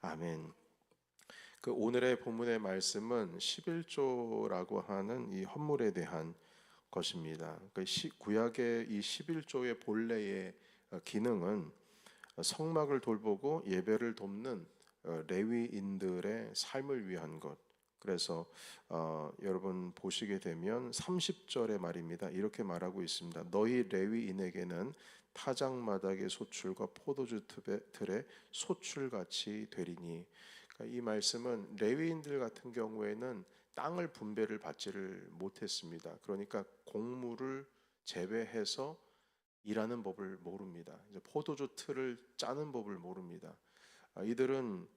아멘. 그 오늘의 본문의 말씀은 11조라고 하는 이 헌물에 대한 것입니다. 구약의 이 11조의 본래의 기능은 성막을 돌보고 예배를 돕는 레위인들의 삶을 위한 것. 그래서 여러분 보시게 되면 30절의 말입니다. 이렇게 말하고 있습니다. 너희 레위인에게는 타작마당의 소출과 포도주 틀의 소출같이 되리니. 그러니까 이 말씀은 레위인들 같은 경우에는 땅을 분배를 받지를 못했습니다. 그러니까 곡물을 재배해서 일하는 법을 모릅니다. 이제 포도주 틀을 짜는 법을 모릅니다. 이들은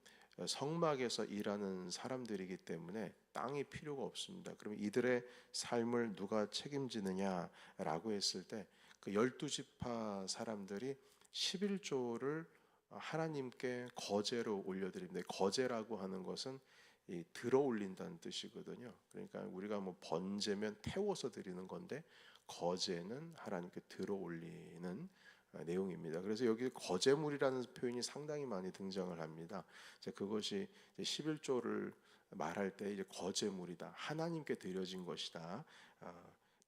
성막에서 일하는 사람들이기 때문에 땅이 필요가 없습니다. 그럼 이들의 삶을 누가 책임지느냐라고 했을 때 그 12지파 사람들이 11조를 하나님께 거제로 올려드립니다. 거제라고 하는 것은 이 들어 올린다는 뜻이거든요. 그러니까 우리가 뭐 번제면 태워서 드리는 건데 거제는 하나님께 들어 올리는 내용입니다. 그래서 여기 거제물이라는 표현이 상당히 많이 등장을 합니다. 그것이 11조를 말할 때 이제 거제물이다. 하나님께 드려진 것이다.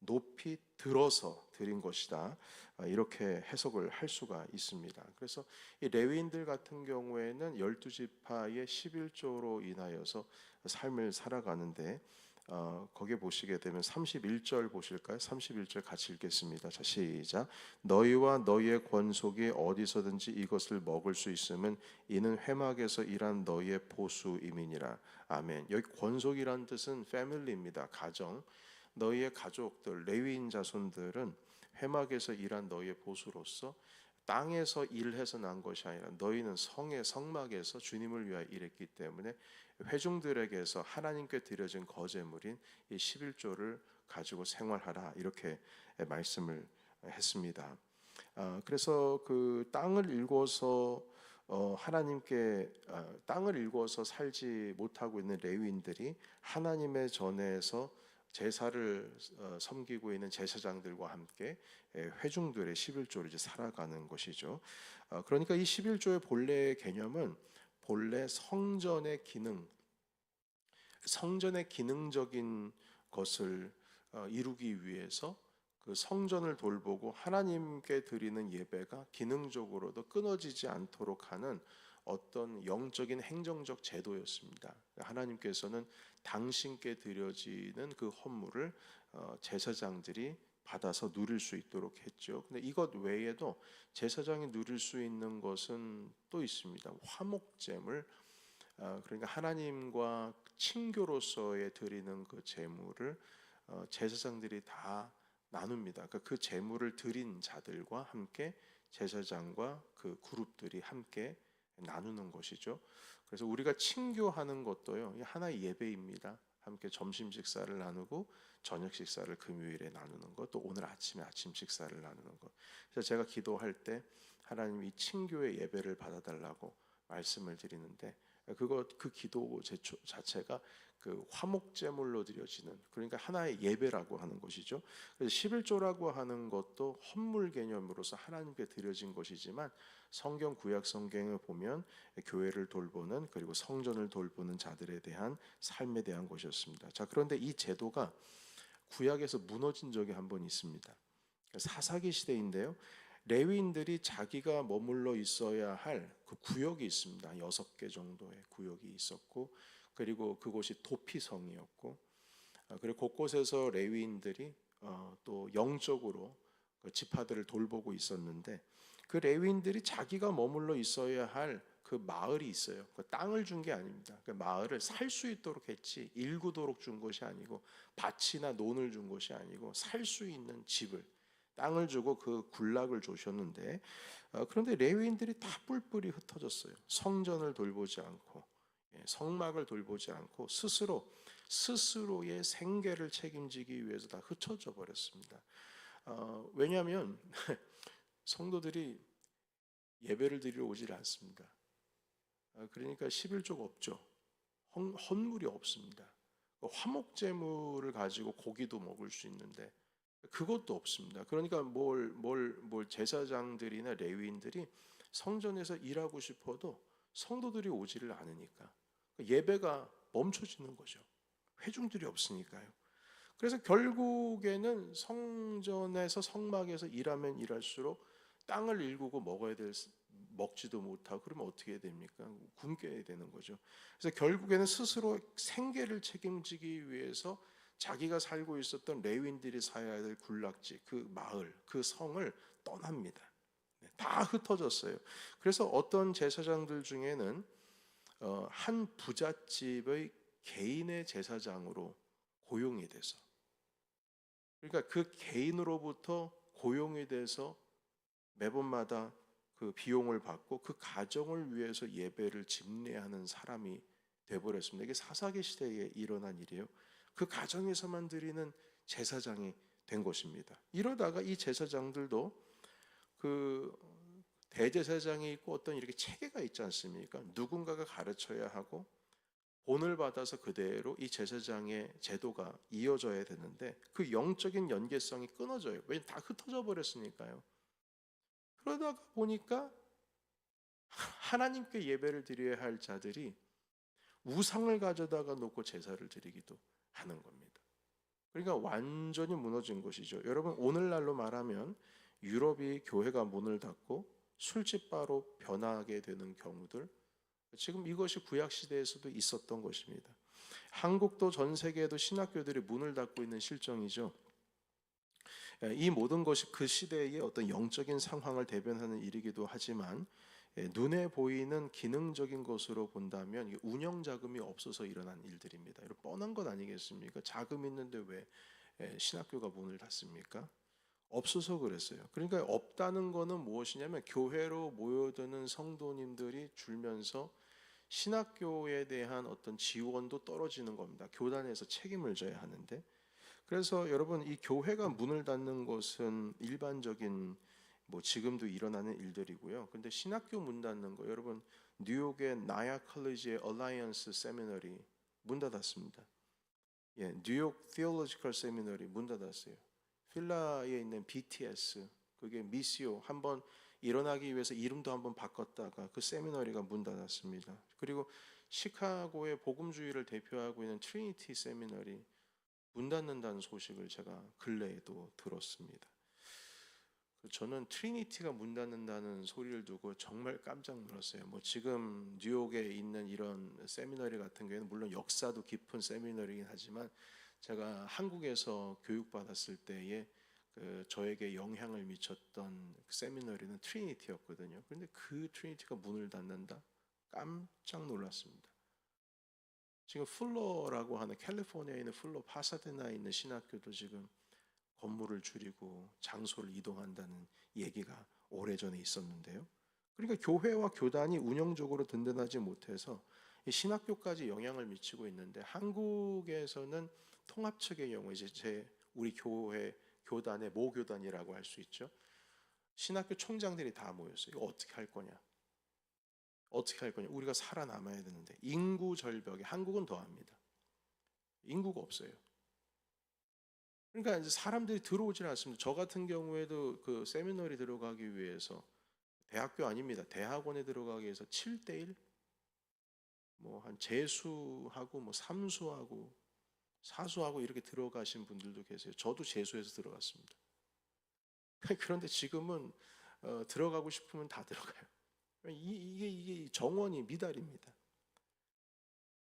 높이 들어서 드린 것이다. 이렇게 해석을 할 수가 있습니다. 그래서 이 레위인들 같은 경우에는 12지파의 11조로 인하여서 삶을 살아가는데 거기에 보시게 되면 31절 보실까요? 31절 같이 읽겠습니다. 자, 시작. 너희와 너희의 권속이 어디서든지 이것을 먹을 수 있으면 이는 회막에서 일한 너희의 보수임이니라. 아멘. 여기 권속이라는 뜻은 패밀리입니다. 가정. 너희의 가족들, 레위인 자손들은 회막에서 일한 너희의 보수로서 땅에서 일해서 난 것이 아니라 너희는 성의 성막에서 주님을 위하여 일했기 때문에 회중들에게서 하나님께 드려진 거제물인 이 11조를 가지고 생활하라 이렇게 말씀을 했습니다. 그래서 그 땅을 일궈서 하나님께 땅을 일궈서 살지 못하고 있는 레위인들이 하나님의 전에서 제사를 섬기고 있는 제사장들과 함께 회중들의 11조를 이제 살아가는 것이죠. 그러니까 이 11조의 본래의 개념은 본래 성전의 기능, 성전의 기능적인 것을 이루기 위해서 그 성전을 돌보고 하나님께 드리는 예배가 기능적으로도 끊어지지 않도록 하는 어떤 영적인 행정적 제도였습니다. 하나님께서는 당신께 드려지는 그 헌물을 제사장들이 받아서 누릴 수 있도록 했죠. 근데 이것 외에도 제사장이 누릴 수 있는 것은 또 있습니다. 화목제물, 그러니까 하나님과 친교로서의 드리는 그 제물을 제사장들이 다 나눕니다. 그러니까 그 제물을 드린 자들과 함께 제사장과 그 그룹들이 함께 나누는 것이죠. 그래서 우리가 친교하는 것도요, 하나의 예배입니다. 함께 점심 식사를 나누고 저녁 식사를 금요일에 나누는 것, 또 오늘 아침에 아침 식사를 나누는 것. 그래서 제가 기도할 때 하나님 이 친교의 예배를 받아달라고 말씀을 드리는데 그 기도 자체가 그 화목제물로 드려지는, 그러니까 하나의 예배라고 하는 것이죠. 그래서 11조라고 하는 것도 헌물 개념으로서 하나님께 드려진 것이지만 성경 구약 성경을 보면 교회를 돌보는 그리고 성전을 돌보는 자들에 대한 삶에 대한 것이었습니다. 자, 그런데 이 제도가 구약에서 무너진 적이 한 번 있습니다. 사사기 시대인데요. 레위인들이 자기가 머물러 있어야 할 그 구역이 있습니다. 6개 정도의 구역이 있었고, 그리고 그곳이 도피성이었고, 그리고 곳곳에서 레위인들이 또 영적으로 그 지파들을 돌보고 있었는데, 그 레위인들이 자기가 머물러 있어야 할 그 마을이 있어요. 그 땅을 준 게 아닙니다. 그 마을을 살 수 있도록 했지 일구도록 준 것이 아니고, 밭이나 논을 준 것이 아니고 살 수 있는 집을, 땅을 주고 그 군락을 주셨는데, 그런데 레위인들이 다 뿔뿔이 흩어졌어요. 성전을 돌보지 않고, 성막을 돌보지 않고 스스로의 생계를 책임지기 위해서 다 흩어져 버렸습니다. 왜냐하면 성도들이 예배를 드리러 오질 않습니다. 그러니까 11조가 없죠. 헌물이 없습니다. 화목제물을 가지고 고기도 먹을 수 있는데 그것도 없습니다. 그러니까 뭘 제사장들이나 레위인들이 성전에서 일하고 싶어도 성도들이 오지를 않으니까 예배가 멈춰지는 거죠. 회중들이 없으니까요. 그래서 결국에는 성전에서 성막에서 일하면 일할수록 땅을 일구고 먹지도 못하고 그러면 어떻게 됩니까? 굶게 되는 거죠. 그래서 결국에는 스스로 생계를 책임지기 위해서 자기가 살고 있었던 레위인들이 살아야 될 군락지, 그 마을, 그 성을 떠납니다. 다 흩어졌어요. 그래서 어떤 제사장들 중에는 한 부잣집의 개인의 제사장으로 고용이 돼서, 그러니까 그 개인으로부터 고용이 돼서 매번마다 그 비용을 받고 그 가정을 위해서 예배를 집례하는 사람이 돼버렸습니다. 이게 사사기 시대에 일어난 일이에요. 그 가정에서만 드리는 제사장이 된 것입니다. 이러다가 이 제사장들도 그 대제사장이 있고 어떤 이렇게 체계가 있지 않습니까? 누군가가 가르쳐야 하고 본을 받아서 그대로 이 제사장의 제도가 이어져야 되는데 그 영적인 연계성이 끊어져요. 왜냐면 다 흩어져 버렸으니까요. 그러다가 보니까 하나님께 예배를 드려야 할 자들이 우상을 가져다가 놓고 제사를 드리기도 하는 겁니다. 그러니까 완전히 무너진 것이죠. 여러분, 오늘날로 말하면 유럽이 교회가 문을 닫고 술집바로 변하게 되는 경우들, 지금 이것이 구약 시대에서도 있었던 것입니다. 한국도 전 세계에도 신학교들이 문을 닫고 있는 실정이죠. 이 모든 것이 그 시대의 어떤 영적인 상황을 대변하는 일이기도 하지만 눈에 보이는 기능적인 것으로 본다면 운영 자금이 없어서 일어난 일들입니다. 이런 뻔한 것 아니겠습니까? 자금 있는데 왜 신학교가 문을 닫습니까? 없어서 그랬어요. 그러니까 없다는 것은 무엇이냐면 교회로 모여드는 성도님들이 줄면서 신학교에 대한 어떤 지원도 떨어지는 겁니다. 교단에서 책임을 져야 하는데. 그래서 여러분, 이 교회가 문을 닫는 것은 일반적인 지금도 일어나는 일들이고요. 근데 신학교 문 닫는 거, 여러분, 뉴욕의 나야 컬리지의 얼라이언스 세미너리 문 닫았습니다. 예, 뉴욕 티올로지컬 세미너리 문 닫았어요. 필라에 있는 BTS, 그게 미시오 한번 일어나기 위해서 이름도 한번 바꿨다가 그 세미너리가 문 닫았습니다. 그리고 시카고의 복음주의를 대표하고 있는 트리니티 세미너리 문 닫는다는 소식을 제가 근래에도 들었습니다. 저는 트리니티가 문 닫는다는 소리를 두고 정말 깜짝 놀랐어요. 지금 뉴욕에 있는 이런 세미너리 같은 경우에는 물론 역사도 깊은 세미너리긴 하지만 제가 한국에서 교육받았을 때에 저에게 영향을 미쳤던 그 세미너리는 트리니티였거든요. 그런데 그 트리니티가 문을 닫는다? 깜짝 놀랐습니다. 지금 풀러라고 하는 캘리포니아에 있는 풀러 파사데나에 있는 신학교도 지금 건물을 줄이고 장소를 이동한다는 얘기가 오래전에 있었는데요. 그러니까 교회와 교단이 운영적으로 든든하지 못해서 신학교까지 영향을 미치고 있는데, 한국에서는 통합 측의 경우 이제 우리 교회 교단의 모교단이라고 할 수 있죠. 신학교 총장들이 다 모였어요. 이거 어떻게 할 거냐? 어떻게 할 거냐? 우리가 살아남아야 되는데 인구 절벽에 한국은 더합니다. 인구가 없어요. 그러니까 이제 사람들이 들어오질 않습니다. 저 같은 경우에도 그 세미너리 들어가기 위해서 대학교 아닙니다. 대학원에 들어가기 위해서 7대1 한 재수하고 삼수하고 사수하고 이렇게 들어가신 분들도 계세요. 저도 재수해서 들어갔습니다. 그런데 지금은 들어가고 싶으면 다 들어가요. 이게 정원이 미달입니다.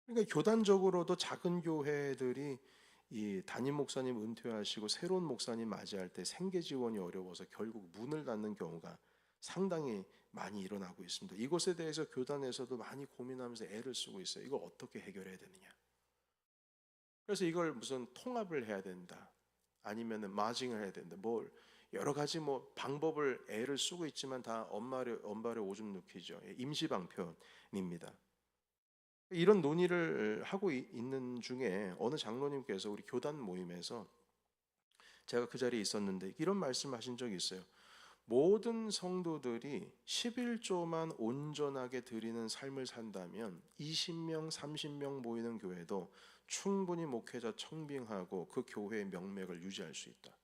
그러니까 교단적으로도 작은 교회들이 이 담임 목사님 은퇴하시고 새로운 목사님 맞이할 때 생계 지원이 어려워서 결국 문을 닫는 경우가 상당히 많이 일어나고 있습니다. 이것에 대해서 교단에서도 많이 고민하면서 애를 쓰고 있어요. 이걸 어떻게 해결해야 되느냐. 그래서 이걸 무슨 통합을 해야 된다, 아니면은 마징을 해야 된다, 여러 가지 방법을 애를 쓰고 있지만 다 엄발에 오줌 누기죠. 임시 방편입니다. 이런 논의를 하고 있는 중에 어느 장로님께서 우리 교단 모임에서, 제가 그 자리에 있었는데 이런 말씀하신 적이 있어요. 모든 성도들이 11조만 온전하게 드리는 삶을 산다면 20명, 30명 모이는 교회도 충분히 목회자 청빙하고 그 교회의 명맥을 유지할 수 있다.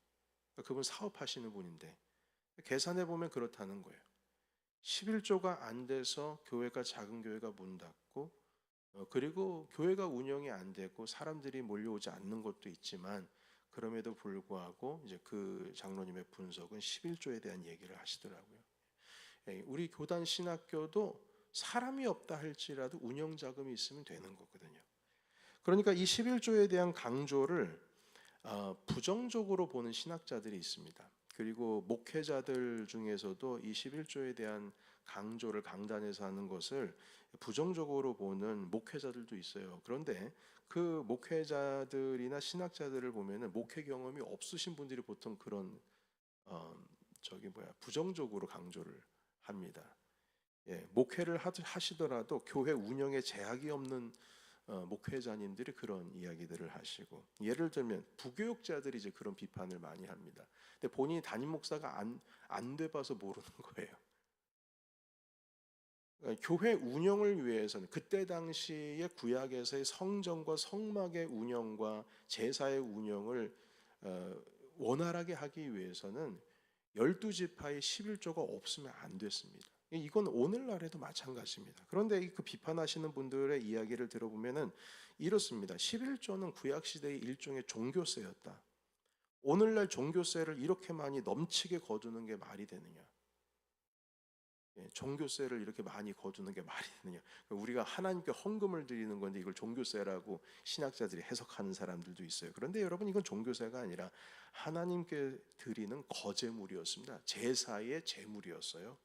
그분 사업하시는 분인데 계산해 보면 그렇다는 거예요. 11조가 안 돼서 교회가 작은 교회가 문 닫고 그리고 교회가 운영이 안 되고 사람들이 몰려오지 않는 것도 있지만 그럼에도 불구하고 이제 그 장로님의 분석은 11조에 대한 얘기를 하시더라고요. 우리 교단 신학교도 사람이 없다 할지라도 운영 자금이 있으면 되는 거거든요. 그러니까 이 11조에 대한 강조를 부정적으로 보는 신학자들이 있습니다. 그리고 목회자들 중에서도 이 11조에 대한 강조를 강단에서 하는 것을 부정적으로 보는 목회자들도 있어요. 그런데 그 목회자들이나 신학자들을 보면은 목회 경험이 없으신 분들이 보통 그런 부정적으로 강조를 합니다. 목회를 하시더라도 교회 운영에 제약이 없는 목회자님들이 그런 이야기들을 하시고, 예를 들면 부교육자들이 이제 그런 비판을 많이 합니다. 근데 본인이 담임 목사가 안 돼봐서 모르는 거예요. 그러니까 교회 운영을 위해서는 그때 당시에 구약에서의 성전과 성막의 운영과 제사의 운영을 원활하게 하기 위해서는 12지파의 11조가 없으면 안 됐습니다. 이건 오늘날에도 마찬가지입니다. 그런데 그 비판하시는 분들의 이야기를 들어보면은 이렇습니다. 11조는 구약 시대의 일종의 종교세였다. 오늘날 종교세를 이렇게 많이 넘치게 거두는 게 말이 되느냐? 종교세를 이렇게 많이 거두는 게 말이 되느냐? 우리가 하나님께 헌금을 드리는 건데 이걸 종교세라고 신학자들이 해석하는 사람들도 있어요. 그런데 여러분, 이건 종교세가 아니라 하나님께 드리는 거제물이었습니다. 제사의 제물이었어요.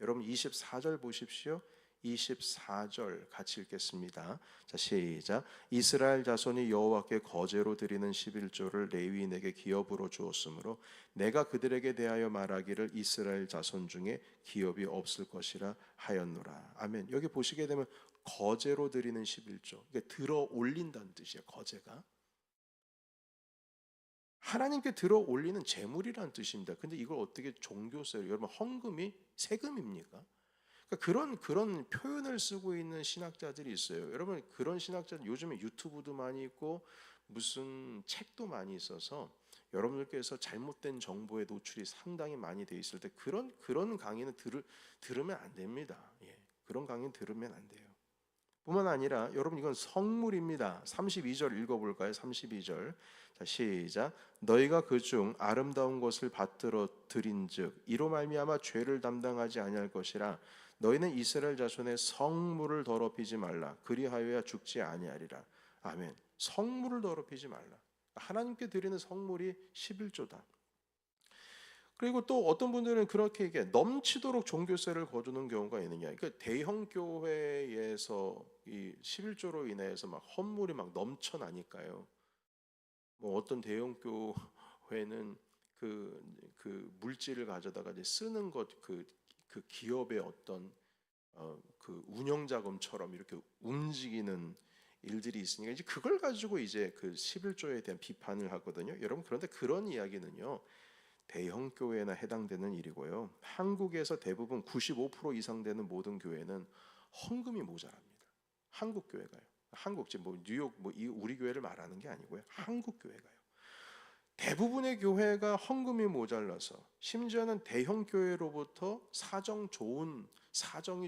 여러분 24절 보십시오. 24절 같이 읽겠습니다. 자, 시작. 이스라엘 자손이 여호와께 거제로 드리는 11조를 레위인에게 기업으로 주었으므로 내가 그들에게 대하여 말하기를 이스라엘 자손 중에 기업이 없을 것이라 하였노라. 아멘. 여기 보시게 되면 거제로 드리는 11조, 이게 들어 올린다는 뜻이에요. 거제가 하나님께 들어 올리는 제물이라는 뜻입니다. 근데 이걸 어떻게 종교세로, 여러분 헌금이 세금입니까? 그러니까 그런 표현을 쓰고 있는 신학자들이 있어요. 여러분, 그런 신학자들 요즘에 유튜브도 많이 있고 무슨 책도 많이 있어서 여러분들께서 잘못된 정보에 노출이 상당히 많이 돼 있을 때 그런 강의는 들으면 안 됩니다. 그런 강의는 들으면 안 돼요. 뿐만 아니라 여러분, 이건 성물입니다. 32절 읽어볼까요? 32절. 자, 시작. 너희가 그중 아름다운 것을 받들어 드린즉 이로 말미암아 죄를 담당하지 아니할 것이라. 너희는 이스라엘 자손의 성물을 더럽히지 말라. 그리하여야 죽지 아니하리라. 아멘. 성물을 더럽히지 말라. 하나님께 드리는 성물이 11조다. 그리고 또 어떤 분들은 그렇게 얘기해, 넘치도록 종교세를 거두는 경우가 있느냐. 그러니까 대형 교회에서 이 11조로 인해서 막 헌물이 막 넘쳐나니까요. 뭐 어떤 대형 교회는 그 물질을 가져다가 이제 쓰는 것, 그 기업의 어떤 그 운영 자금처럼 이렇게 움직이는 일들이 있으니까 이제 그걸 가지고 이제 그 11조에 대한 비판을 하거든요. 여러분, 그런데 그런 이야기는요, 대형 교회나 해당되는 일이고요. 한국에서 대부분 95% 이상 되는 모든 교회는 헌금이 모자랍니다. 한국 교회가요. 한국 뭐 뉴욕 뭐 우리 교회를 말하는 게 아니고요. 한국 교회가요. 대부분의 교회가 헌금이 모자라서, 심지어는 대형 교회로부터 사정이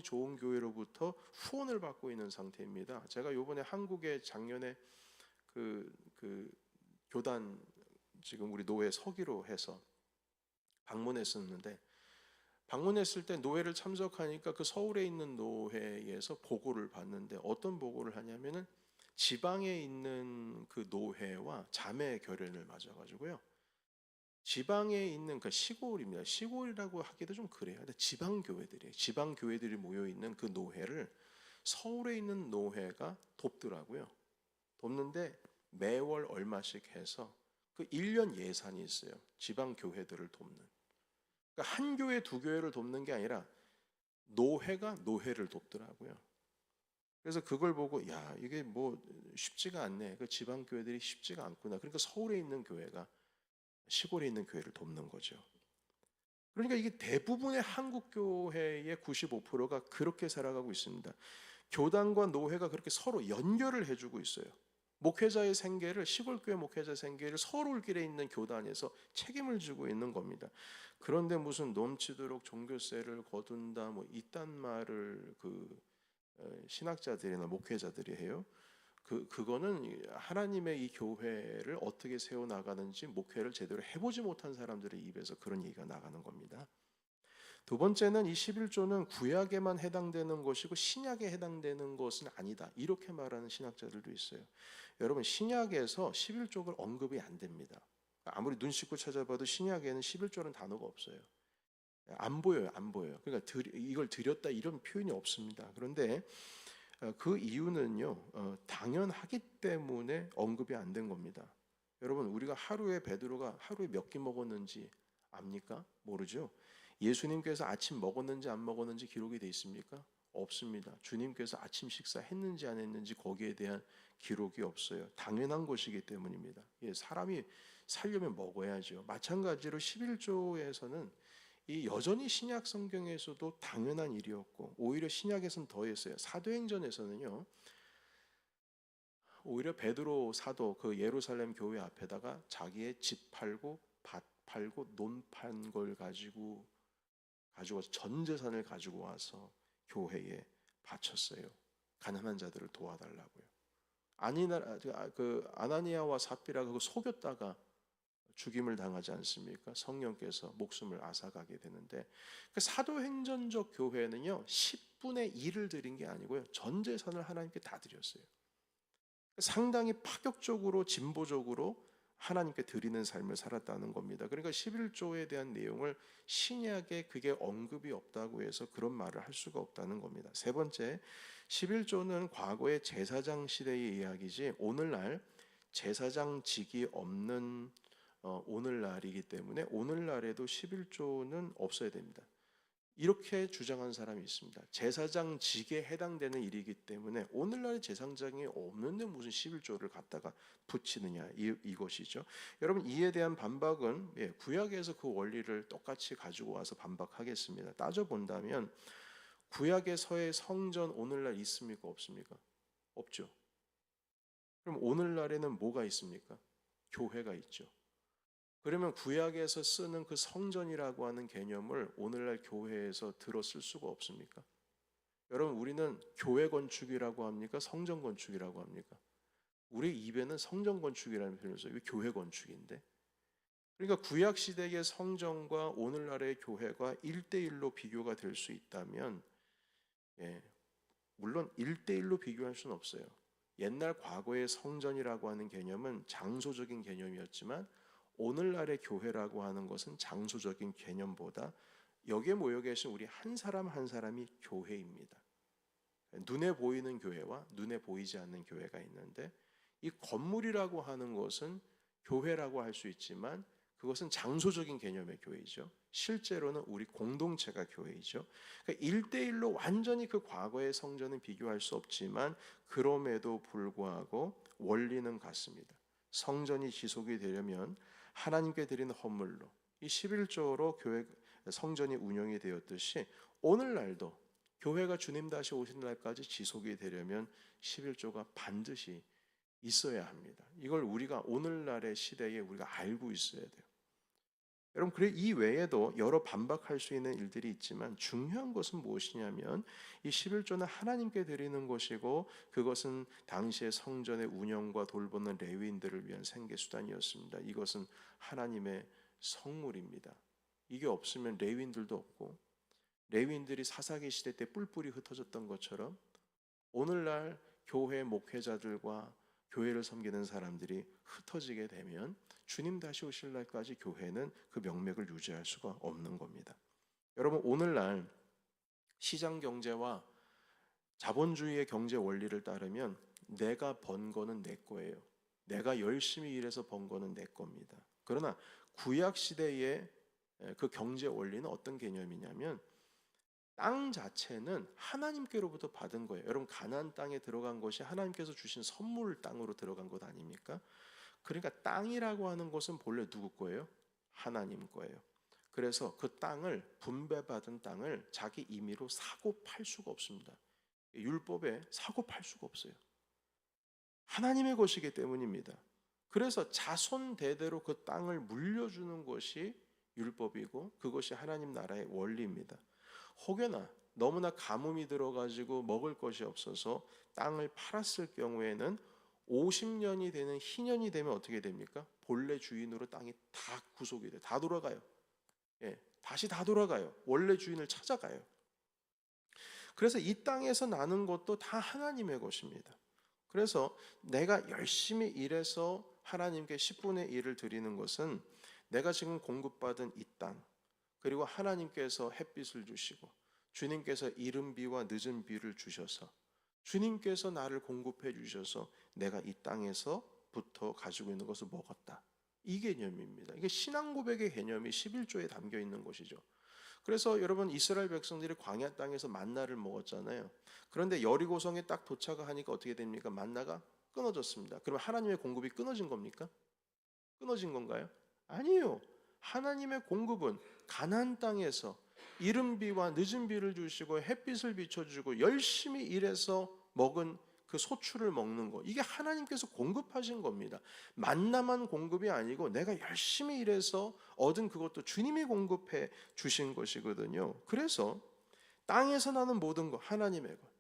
좋은 교회로부터 후원을 받고 있는 상태입니다. 제가 요번에 한국에 작년에 그 교단 지금 우리 노회 서기로 해서 방문했었는데, 방문했을 때 노회를 참석하니까 그 서울에 있는 노회에서 보고를 받는데 어떤 보고를 하냐면은 지방에 있는 그 노회와 자매 결연을 맞아가지고요. 지방에 있는 그 시골입니다. 시골이라고 하기도 좀 그래요. 근데 지방 교회들이 모여 있는 그 노회를 서울에 있는 노회가 돕더라고요. 돕는데 매월 얼마씩 해서 그 1년 예산이 있어요. 지방 교회들을 돕는. 그러니까 한 교회 두 교회를 돕는 게 아니라 노회가 노회를 돕더라고요. 그래서 그걸 보고, 야, 이게 뭐 쉽지가 않네. 그 지방 교회들이 쉽지가 않구나. 그러니까 서울에 있는 교회가 시골에 있는 교회를 돕는 거죠. 그러니까 이게 대부분의 한국 교회의 95%가 그렇게 살아가고 있습니다. 교단과 노회가 그렇게 서로 연결을 해주고 있어요. 목회자의 생계를, 시골교회 목회자 생계를 서울길에 있는 교단에서 책임을 지고 있는 겁니다. 그런데 무슨 넘치도록 종교세를 거둔다 뭐 이딴 말을 신학자들이나 목회자들이 해요. 그거는 하나님의 이 교회를 어떻게 세워 나가는지 목회를 제대로 해보지 못한 사람들의 입에서 그런 얘기가 나가는 겁니다. 두 번째는 이 11조는 구약에만 해당되는 것이고 신약에 해당되는 것은 아니다, 이렇게 말하는 신학자들도 있어요. 여러분, 신약에서 11조가 언급이 안 됩니다. 아무리 눈 씻고 찾아봐도 신약에는 11조라는 단어가 없어요. 안 보여요, 안 보여요. 그러니까 이걸 드렸다 이런 표현이 없습니다. 그런데 그 이유는요, 당연하기 때문에 언급이 안 된 겁니다. 여러분, 우리가 하루에 베드로가 하루에 몇 끼 먹었는지 압니까? 모르죠. 예수님께서 아침 먹었는지 안 먹었는지 기록이 돼 있습니까? 없습니다. 주님께서 아침 식사 했는지 안 했는지 거기에 대한 기록이 없어요. 당연한 것이기 때문입니다. 사람이 살려면 먹어야죠. 마찬가지로 11조에서는 이 여전히 신약 성경에서도 당연한 일이었고, 오히려 신약에서는 더했어요. 사도행전에서는요, 오히려 베드로 사도 그 예루살렘 교회 앞에다가 자기의 집 팔고 밭 팔고 논 판 걸 가지고 와서 전 재산을 가지고 와서 교회에 바쳤어요. 가난한 자들을 도와달라고요. 아나니아와 삽비라가 그거 속였다가 죽임을 당하지 않습니까? 성령께서 목숨을 앗아가게 되는데, 그 사도행전적 교회는요 10분의 1을 드린 게 아니고요 전 재산을 하나님께 다 드렸어요. 상당히 파격적으로 진보적으로 하나님께 드리는 삶을 살았다는 겁니다. 그러니까 11조에 대한 내용을 신약에 그게 언급이 없다고 해서 그런 말을 할 수가 없다는 겁니다. 세 번째, 11조는 과거의 제사장 시대의 이야기지 오늘날 제사장직이 없는 오늘날이기 때문에 오늘날에도 11조는 없어야 됩니다. 이렇게 주장한 사람이 있습니다. 제사장직에 해당되는 일이기 때문에 오늘날의 제사장이 없는데 무슨 11조를 갖다가 붙이느냐, 이것이죠. 여러분, 이에 대한 반박은 구약에서 그 원리를 똑같이 가지고 와서 반박하겠습니다. 따져본다면 구약에서의 성전 오늘날 있습니까? 없습니까? 없죠. 그럼 오늘날에는 뭐가 있습니까? 교회가 있죠. 그러면 구약에서 쓰는 그 성전이라고 하는 개념을 오늘날 교회에서 들었을 수가 없습니까? 여러분, 우리는 교회 건축이라고 합니까? 성전 건축이라고 합니까? 우리 입에는 성전 건축이라는 표현을 써요. 교회 건축인데. 그러니까 구약 시대의 성전과 오늘날의 교회가 1대1로 비교가 될 수 있다면, 물론 1대1로 비교할 수는 없어요. 옛날 과거의 성전이라고 하는 개념은 장소적인 개념이었지만 오늘날의 교회라고 하는 것은 장소적인 개념보다 여기에 모여 계신 우리 한 사람 한 사람이 교회입니다. 눈에 보이는 교회와 눈에 보이지 않는 교회가 있는데, 이 건물이라고 하는 것은 교회라고 할 수 있지만 그것은 장소적인 개념의 교회이죠. 실제로는 우리 공동체가 교회이죠. 그러니까 1대1로 완전히 그 과거의 성전은 비교할 수 없지만 그럼에도 불구하고 원리는 같습니다. 성전이 지속이 되려면 하나님께 드리는 헌물로 이 11조로 교회 성전이 운영이 되었듯이 오늘날도 교회가 주님 다시 오신 날까지 지속이 되려면 11조가 반드시 있어야 합니다. 이걸 우리가 오늘날의 시대에 우리가 알고 있어야 돼요. 여러분, 그래 이 외에도 여러 반박할 수 있는 일들이 있지만 중요한 것은 무엇이냐면 이 11조는 하나님께 드리는 것이고 그것은 당시의 성전의 운영과 돌보는 레위인들을 위한 생계수단이었습니다. 이것은 하나님의 성물입니다. 이게 없으면 레위인들도 없고, 레위인들이 사사기 시대 때 뿔뿔이 흩어졌던 것처럼 오늘날 교회 목회자들과 교회를 섬기는 사람들이 흩어지게 되면 주님 다시 오실 날까지 교회는 그 명맥을 유지할 수가 없는 겁니다. 여러분, 오늘날 시장 경제와 자본주의의 경제 원리를 따르면 내가 번 거는 내 거예요. 내가 열심히 일해서 번 거는 내 겁니다. 그러나 구약 시대의 그 경제 원리는 어떤 개념이냐면 땅 자체는 하나님께로부터 받은 거예요. 여러분, 가나안 땅에 들어간 것이 하나님께서 주신 선물 땅으로 들어간 것 아닙니까? 그러니까 땅이라고 하는 것은 본래 누구 거예요? 하나님 거예요. 그래서 그 땅을, 분배받은 땅을 자기 임의로 사고 팔 수가 없습니다. 율법에 사고 팔 수가 없어요. 하나님의 것이기 때문입니다. 그래서 자손 대대로 그 땅을 물려주는 것이 율법이고 그것이 하나님 나라의 원리입니다. 혹여나 너무나 가뭄이 들어가지고 먹을 것이 없어서 땅을 팔았을 경우에는 50년이 되는 희년이 되면 어떻게 됩니까? 본래 주인으로 땅이 다 구속이 돼, 다 돌아가요. 예, 다시 다 돌아가요. 원래 주인을 찾아가요. 그래서 이 땅에서 나는 것도 다 하나님의 것입니다. 그래서 내가 열심히 일해서 하나님께 10분의 1을 드리는 것은 내가 지금 공급받은 이 땅, 그리고 하나님께서 햇빛을 주시고 주님께서 이른 비와 늦은 비를 주셔서 주님께서 나를 공급해 주셔서 내가 이 땅에서부터 가지고 있는 것을 먹었다. 이 개념입니다. 이게 신앙 고백의 개념이 11조에 담겨 있는 것이죠. 그래서 여러분, 이스라엘 백성들이 광야 땅에서 만나를 먹었잖아요. 그런데 여리고성에 딱 도착하니까 어떻게 됩니까? 만나가 끊어졌습니다. 그럼 하나님의 공급이 끊어진 겁니까? 끊어진 건가요? 아니에요. 하나님의 공급은 가나안 땅에서 이른 비와 늦은 비를 주시고 햇빛을 비춰주고 열심히 일해서 먹은 그 소출을 먹는 거, 이게 하나님께서 공급하신 겁니다. 만나만 공급이 아니고 내가 열심히 일해서 얻은 그것도 주님이 공급해 주신 것이거든요. 그래서 땅에서 나는 모든 것 하나님의 것,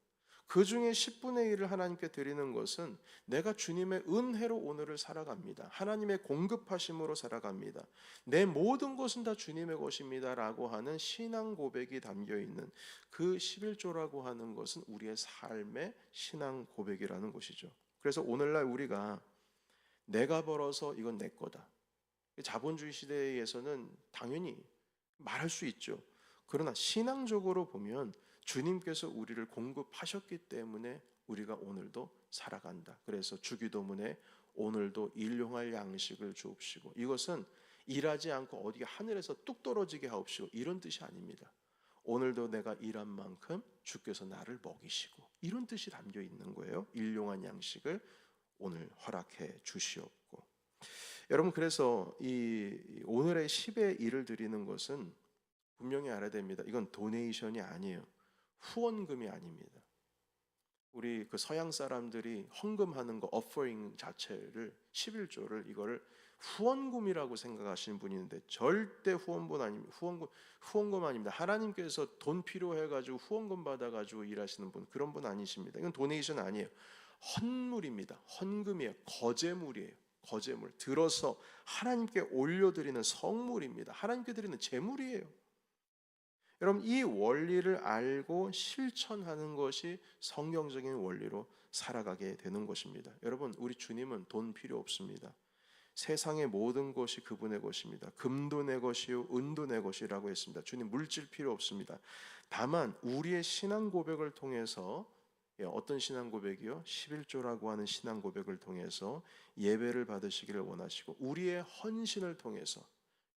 그 중에 10분의 1을 하나님께 드리는 것은 내가 주님의 은혜로 오늘을 살아갑니다. 하나님의 공급하심으로 살아갑니다. 내 모든 것은 다 주님의 것입니다 라고 하는 신앙 고백이 담겨있는 그 11조라고 하는 것은 우리의 삶의 신앙 고백이라는 것이죠. 그래서 오늘날 우리가 내가 벌어서 이건 내 거다, 자본주의 시대에서는 당연히 말할 수 있죠. 그러나 신앙적으로 보면 주님께서 우리를 공급하셨기 때문에 우리가 오늘도 살아간다. 그래서 주기도문에 오늘도 일용할 양식을 주옵시고, 이것은 일하지 않고 어디 하늘에서 뚝 떨어지게 하옵시고 이런 뜻이 아닙니다. 오늘도 내가 일한 만큼 주께서 나를 먹이시고, 이런 뜻이 담겨 있는 거예요. 일용한 양식을 오늘 허락해 주시옵고. 여러분, 그래서 이 오늘의 10의 1을 드리는 것은 분명히 알아야 됩니다. 이건 도네이션이 아니에요. 후원금이 아닙니다. 우리 그 서양 사람들이 헌금하는 거, offering 자체를 11조를 이거를 후원금이라고 생각하시는 분이 있는데 절대 후원금 아닙니다. 후원금 아닙니다. 하나님께서 돈 필요해가지고 후원금 받아가지고 일하시는 분, 그런 분 아니십니다. 이건 도네이션 아니에요. 헌물입니다. 헌금이에요. 거제물이에요. 거제물, 들어서 하나님께 올려드리는 성물입니다. 하나님께 드리는 제물이에요. 여러분, 이 원리를 알고 실천하는 것이 성경적인 원리로 살아가게 되는 것입니다. 여러분, 우리 주님은 돈 필요 없습니다. 세상의 모든 것이 그분의 것입니다. 금도 내 것이요 은도 내 것이라고 했습니다. 주님 물질 필요 없습니다. 다만 우리의 신앙 고백을 통해서, 어떤 신앙 고백이요? 11조라고 하는 신앙 고백을 통해서 예배를 받으시기를 원하시고, 우리의 헌신을 통해서,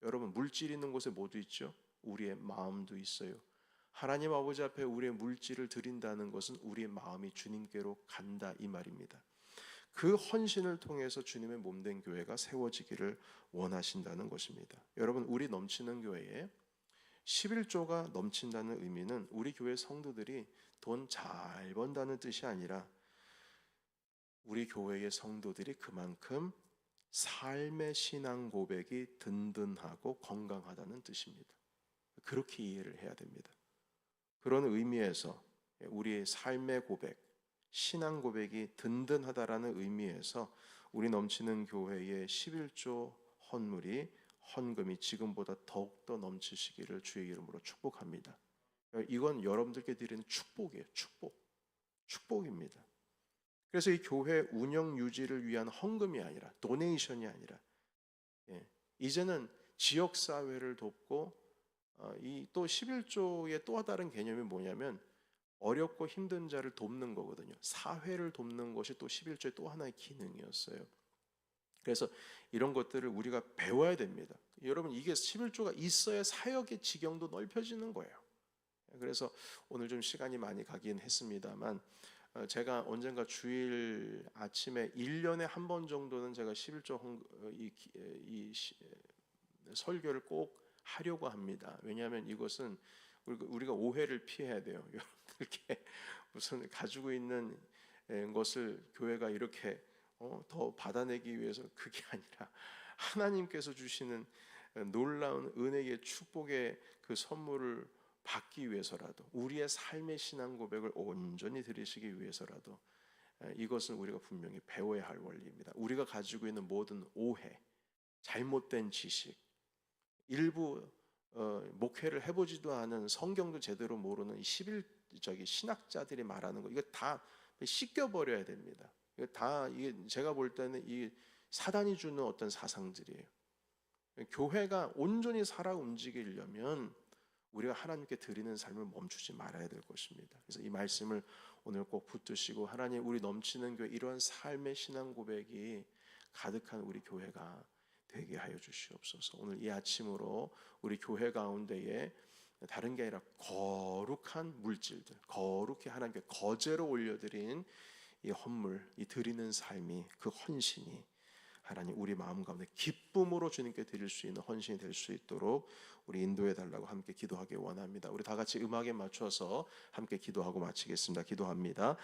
여러분 물질 있는 곳에 모두 있죠? 우리의 마음도 있어요. 하나님 아버지 앞에 우리의 물질을 드린다는 것은 우리의 마음이 주님께로 간다, 이 말입니다. 그 헌신을 통해서 주님의 몸된 교회가 세워지기를 원하신다는 것입니다. 여러분, 우리 넘치는 교회에 11조가 넘친다는 의미는 우리 교회 성도들이 돈 잘 번다는 뜻이 아니라 우리 교회의 성도들이 그만큼 삶의 신앙 고백이 든든하고 건강하다는 뜻입니다. 그렇게 이해를 해야 됩니다. 그런 의미에서 우리의 삶의 고백, 신앙 고백이 든든하다라는 의미에서 우리 넘치는 교회의 11조 헌금이 지금보다 더욱더 넘치시기를 주의 이름으로 축복합니다. 이건 여러분들께 드리는 축복이에요. 축복입니다. 그래서 이 교회 운영 유지를 위한 헌금이 아니라, 도네이션이 아니라, 이제는 지역사회를 돕고, 이 또 11조의 또 다른 개념이 뭐냐면 어렵고 힘든 자를 돕는 거거든요. 사회를 돕는 것이 또 11조의 또 하나의 기능이었어요. 그래서 이런 것들을 우리가 배워야 됩니다. 여러분, 이게 11조가 있어야 사역의 지경도 넓혀지는 거예요. 그래서 오늘 좀 시간이 많이 가긴 했습니다만, 제가 언젠가 주일 아침에 1년에 한 번 정도는 제가 11조 설교를 꼭 하려고 합니다. 왜냐하면 이것은 우리가 오해를 피해야 돼요. 여러분들께 무슨 가지고 있는 것을 교회가 이렇게 더 받아내기 위해서, 그게 아니라 하나님께서 주시는 놀라운 은혜의 축복의 그 선물을 받기 위해서라도, 우리의 삶의 신앙 고백을 온전히 드리시기 위해서라도, 이것은 우리가 분명히 배워야 할 원리입니다. 우리가 가지고 있는 모든 오해, 잘못된 지식, 일부 목회를 해보지도 않은, 성경도 제대로 모르는 11저기 신학자들이 말하는 거, 이거 다 씻겨버려야 됩니다. 이거 다, 이게 제가 볼 때는 이 사단이 주는 어떤 사상들이에요. 교회가 온전히 살아 움직이려면 우리가 하나님께 드리는 삶을 멈추지 말아야 될 것입니다. 그래서 이 말씀을 오늘 꼭 붙드시고, 하나님, 우리 넘치는 교회, 이러한 삶의 신앙 고백이 가득한 우리 교회가 되게 하여 주시옵소서. 오늘 이 아침으로 우리 교회 가운데에 다른 게 아니라 거룩한 물질들, 거룩히 하나님께 거제로 올려드린 이 헌물, 이 드리는 삶이, 그 헌신이 하나님 우리 마음 가운데 기쁨으로 주님께 드릴 수 있는 헌신이 될 수 있도록 우리 인도해 달라고 함께 기도하기 원합니다. 우리 다 같이 음악에 맞춰서 함께 기도하고 마치겠습니다. 기도합니다.